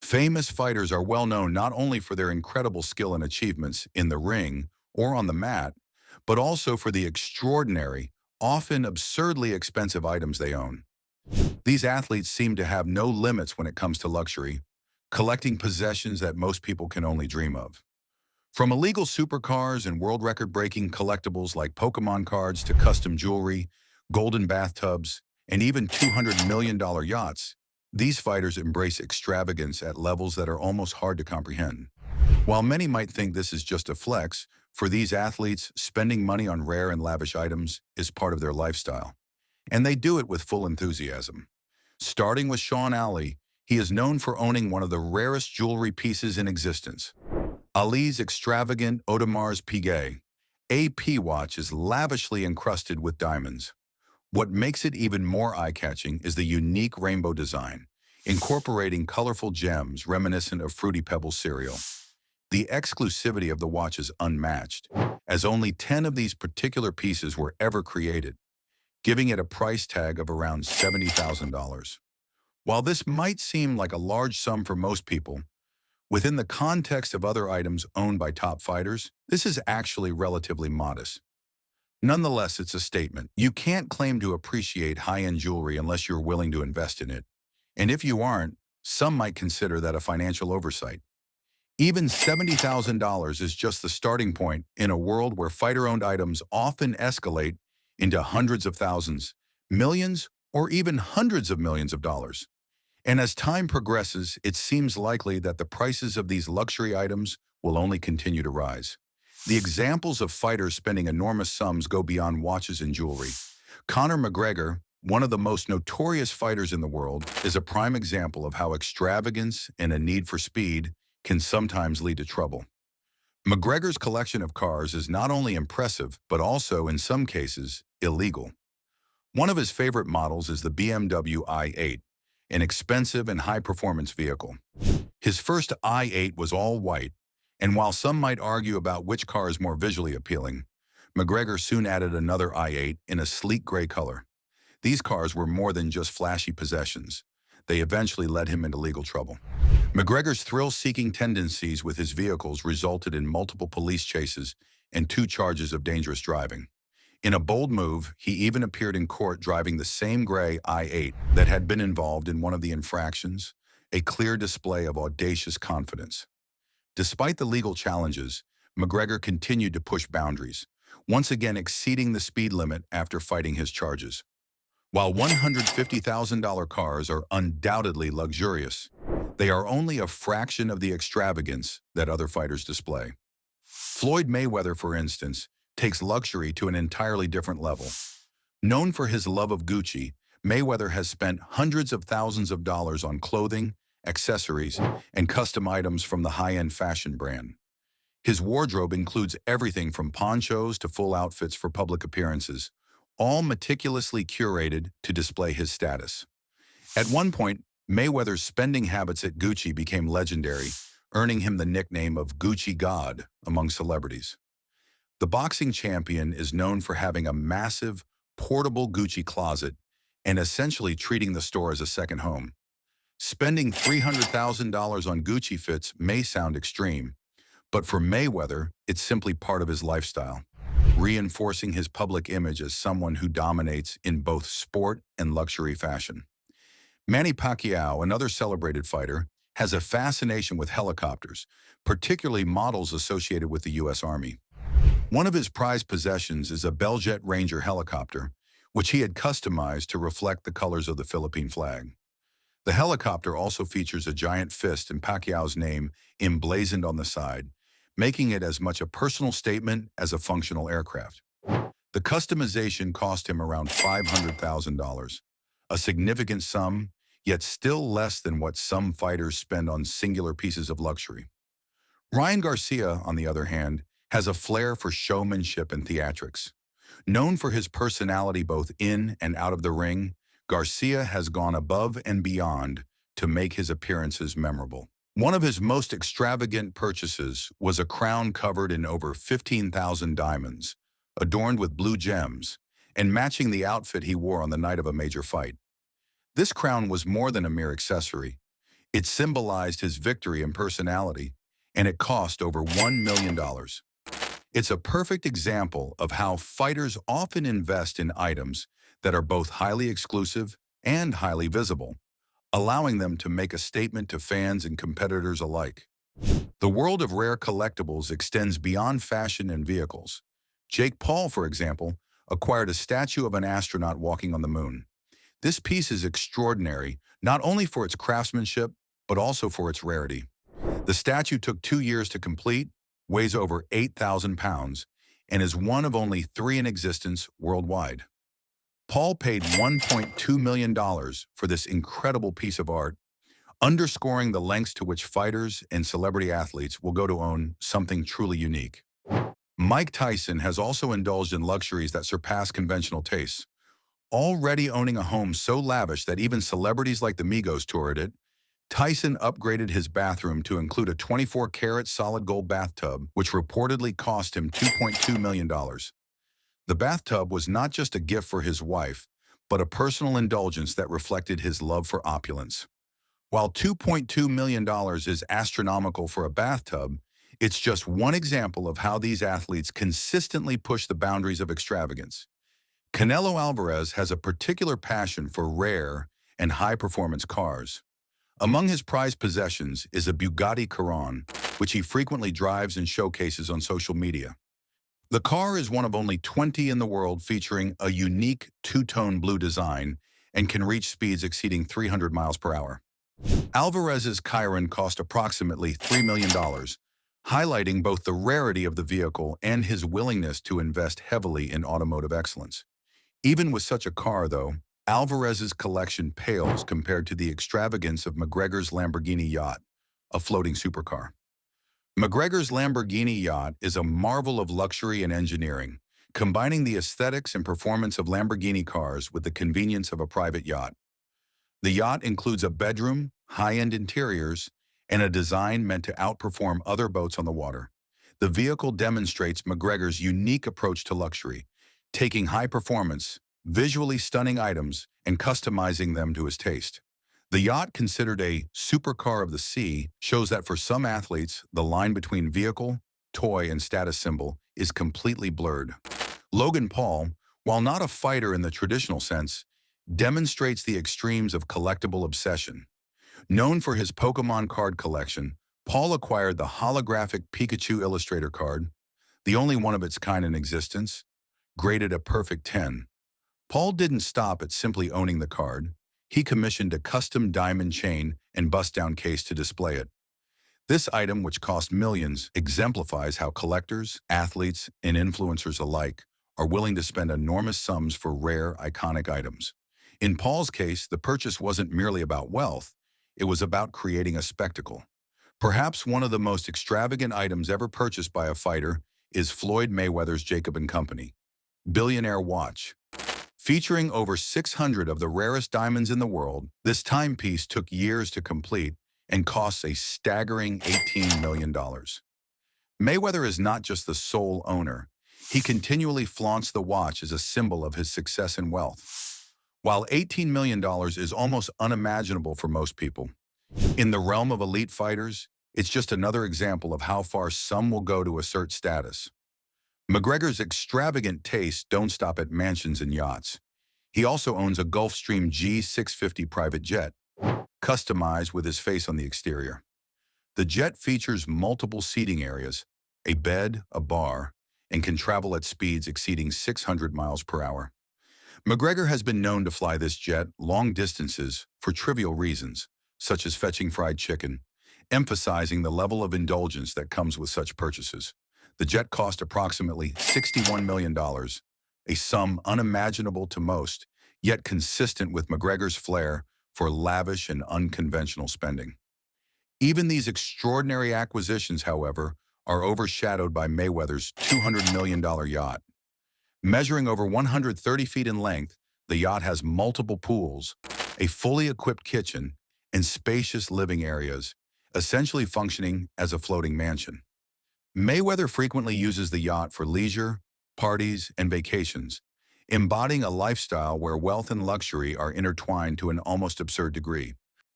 Famous fighters are well known not only for their incredible skill and achievements in the ring or on the mat, but also for the extraordinary, often absurdly expensive items they own. These athletes seem to have no limits when it comes to luxury, collecting possessions that most people can only dream of. From illegal supercars and world record-breaking collectibles like Pokemon cards to custom jewelry, golden bathtubs, and even $200 million yachts, these fighters embrace extravagance at levels that are almost hard to comprehend. While many might think this is just a flex, for these athletes, spending money on rare and lavish items is part of their lifestyle. And they do it with full enthusiasm. Starting with Sean Ali, he is known for owning one of the rarest jewelry pieces in existence. Ali's extravagant Audemars Piguet AP watch is lavishly encrusted with diamonds. What makes it even more eye-catching is the unique rainbow design, incorporating colorful gems reminiscent of Fruity Pebbles cereal. The exclusivity of the watch is unmatched, as only 10 of these particular pieces were ever created, giving it a price tag of around $70,000. While this might seem like a large sum for most people, within the context of other items owned by top fighters, this is actually relatively modest. Nonetheless, it's a statement. You can't claim to appreciate high-end jewelry unless you're willing to invest in it. And if you aren't, some might consider that a financial oversight. Even $70,000 is just the starting point in a world where fighter-owned items often escalate into hundreds of thousands, millions, or even hundreds of millions of dollars. And as time progresses, it seems likely that the prices of these luxury items will only continue to rise. The examples of fighters spending enormous sums go beyond watches and jewelry. Conor McGregor, one of the most notorious fighters in the world, is a prime example of how extravagance and a need for speed can sometimes lead to trouble. McGregor's collection of cars is not only impressive, but also, in some cases, illegal. One of his favorite models is the BMW i8, an expensive and high-performance vehicle. His first i8 was all white, and while some might argue about which car is more visually appealing, McGregor soon added another i8 in a sleek gray color. These cars were more than just flashy possessions. They eventually led him into legal trouble. McGregor's thrill-seeking tendencies with his vehicles resulted in multiple police chases and 2 charges of dangerous driving. In a bold move, he even appeared in court driving the same gray i8 that had been involved in one of the infractions, a clear display of audacious confidence. Despite the legal challenges, McGregor continued to push boundaries, once again exceeding the speed limit after fighting his charges. While $150,000 cars are undoubtedly luxurious, they are only a fraction of the extravagance that other fighters display. Floyd Mayweather, for instance, takes luxury to an entirely different level. Known for his love of Gucci, Mayweather has spent hundreds of thousands of dollars on clothing, accessories, and custom items from the high-end fashion brand. His wardrobe includes everything from ponchos to full outfits for public appearances, all meticulously curated to display his status. At one point, Mayweather's spending habits at Gucci became legendary, earning him the nickname of Gucci God among celebrities. The boxing champion is known for having a massive, portable Gucci closet and essentially treating the store as a second home. Spending $300,000 on Gucci fits may sound extreme, but for Mayweather, it's simply part of his lifestyle, reinforcing his public image as someone who dominates in both sport and luxury fashion. Manny Pacquiao, another celebrated fighter, has a fascination with helicopters, particularly models associated with the U.S. Army. One of his prized possessions is a Bell Jet Ranger helicopter, which he had customized to reflect the colors of the Philippine flag. The helicopter also features a giant fist and Pacquiao's name emblazoned on the side, making it as much a personal statement as a functional aircraft. The customization cost him around $500,000, a significant sum, yet still less than what some fighters spend on singular pieces of luxury. Ryan Garcia, on the other hand, has a flair for showmanship and theatrics. Known for his personality both in and out of the ring, Garcia has gone above and beyond to make his appearances memorable. One of his most extravagant purchases was a crown covered in over 15,000 diamonds, adorned with blue gems, and matching the outfit he wore on the night of a major fight. This crown was more than a mere accessory. It symbolized his victory and personality, and it cost over $1 million. It's a perfect example of how fighters often invest in items that are both highly exclusive and highly visible, allowing them to make a statement to fans and competitors alike. The world of rare collectibles extends beyond fashion and vehicles. Jake Paul, for example, acquired a statue of an astronaut walking on the moon. This piece is extraordinary, not only for its craftsmanship, but also for its rarity. The statue took 2 years to complete, weighs over 8,000 pounds, and is one of only three in existence worldwide. Paul paid $1.2 million for this incredible piece of art, underscoring the lengths to which fighters and celebrity athletes will go to own something truly unique. Mike Tyson has also indulged in luxuries that surpass conventional tastes. Already owning a home so lavish that even celebrities like the Migos toured it, Tyson upgraded his bathroom to include a 24-karat solid gold bathtub, which reportedly cost him $2.2 million. The bathtub was not just a gift for his wife, but a personal indulgence that reflected his love for opulence. While $2.2 million is astronomical for a bathtub, it's just one example of how these athletes consistently push the boundaries of extravagance. Canelo Alvarez has a particular passion for rare and high-performance cars. Among his prized possessions is a Bugatti Chiron, which he frequently drives and showcases on social media. The car is one of only 20 in the world featuring a unique two-tone blue design and can reach speeds exceeding 300 miles per hour. Alvarez's Chiron cost approximately $3 million, highlighting both the rarity of the vehicle and his willingness to invest heavily in automotive excellence. Even with such a car, though, Alvarez's collection pales compared to the extravagance of McGregor's Lamborghini yacht, a floating supercar. McGregor's Lamborghini yacht is a marvel of luxury and engineering, combining the aesthetics and performance of Lamborghini cars with the convenience of a private yacht. The yacht includes a bedroom, high-end interiors, and a design meant to outperform other boats on the water. The vehicle demonstrates McGregor's unique approach to luxury, taking high-performance, visually stunning items and customizing them to his taste. The yacht, considered a supercar of the sea, shows that for some athletes, the line between vehicle, toy, and status symbol is completely blurred. Logan Paul, while not a fighter in the traditional sense, demonstrates the extremes of collectible obsession. Known for his Pokémon card collection, Paul acquired the holographic Pikachu Illustrator card, the only one of its kind in existence, graded a perfect 10. Paul didn't stop at simply owning the card. He commissioned a custom diamond chain and bust-down case to display it. This item, which cost millions, exemplifies how collectors, athletes, and influencers alike are willing to spend enormous sums for rare, iconic items. In Paul's case, the purchase wasn't merely about wealth, it was about creating a spectacle. Perhaps one of the most extravagant items ever purchased by a fighter is Floyd Mayweather's Jacob & Company Billionaire Watch. Featuring over 600 of the rarest diamonds in the world, this timepiece took years to complete and costs a staggering $18 million. Mayweather is not just the sole owner. He continually flaunts the watch as a symbol of his success and wealth. While $18 million is almost unimaginable for most people, in the realm of elite fighters, it's just another example of how far some will go to assert status. McGregor's extravagant tastes don't stop at mansions and yachts. He also owns a Gulfstream G650 private jet, customized with his face on the exterior. The jet features multiple seating areas, a bed, a bar, and can travel at speeds exceeding 600 miles per hour. McGregor has been known to fly this jet long distances for trivial reasons, such as fetching fried chicken, emphasizing the level of indulgence that comes with such purchases. The jet cost approximately $61 million, a sum unimaginable to most, yet consistent with McGregor's flair for lavish and unconventional spending. Even these extraordinary acquisitions, however, are overshadowed by Mayweather's $200 million yacht. Measuring over 130 feet in length, the yacht has multiple pools, a fully equipped kitchen, and spacious living areas, essentially functioning as a floating mansion. Mayweather frequently uses the yacht for leisure, parties, and vacations, embodying a lifestyle where wealth and luxury are intertwined to an almost absurd degree.